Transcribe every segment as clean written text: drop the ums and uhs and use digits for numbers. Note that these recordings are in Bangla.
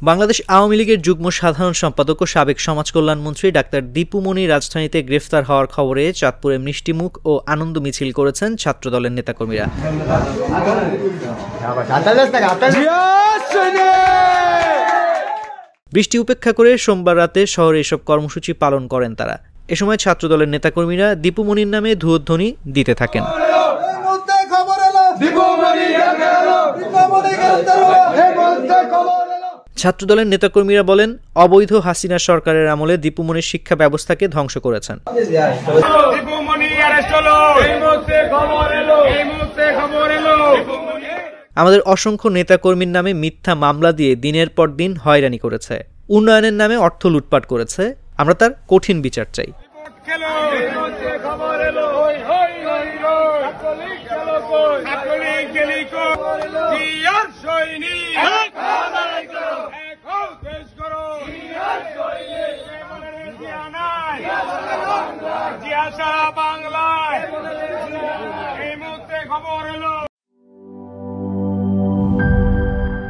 বাংলাদেশ আওয়ামী লীগের যুগ্ম সাধারণ সম্পাদক ও সাবেক সমাজ কল্যাণ মন্ত্রী ডাক্তার দীপু মনি রাজধানীতে গ্রেফতার হওয়ার খবরে চাঁদপুরে মিষ্টিমুখ ও আনন্দ মিছিল করেছেন ছাত্রদলের নেতাকর্মীরা। বৃষ্টি উপেক্ষা করে সোমবার রাতে শহরে এসব কর্মসূচি পালন করেন তারা। এ সময় ছাত্রদলের নেতাকর্মীরা দীপু মনির নামে ধুয়ধ্বনি দিতে থাকেন। ছাত্রদলের নেতাকর্মীরা বলেন, অবৈধ হাসিনা সরকারের আমলে দীপু মনির শিক্ষা ব্যবস্থাকে ধ্বংস করেছেন। আমাদের অসংখ্য নেতাকর্মীর নামে মিথ্যা মামলা দিয়ে দিনের পর দিন হয়রানি করেছে, উন্নয়নের নামে অর্থ লুটপাট করেছে। আমরা তার কঠিন বিচার চাই।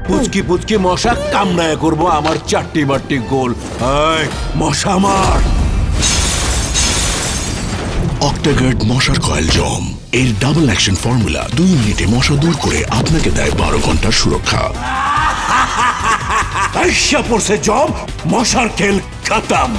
পুচকি পুচকি মশা কামড়ায় করবো আমার চারটি বারটি গোল। মশা মার। অক্টাগার্ড মশার কয়েল জম এর ডাবল অ্যাকশন ফর্মুলা 2 মিনিটে মশা দূর করে আপনাকে দেয় 12 ঘন্টার সুরক্ষা। পড়ছে জম, মশার খেল খতম।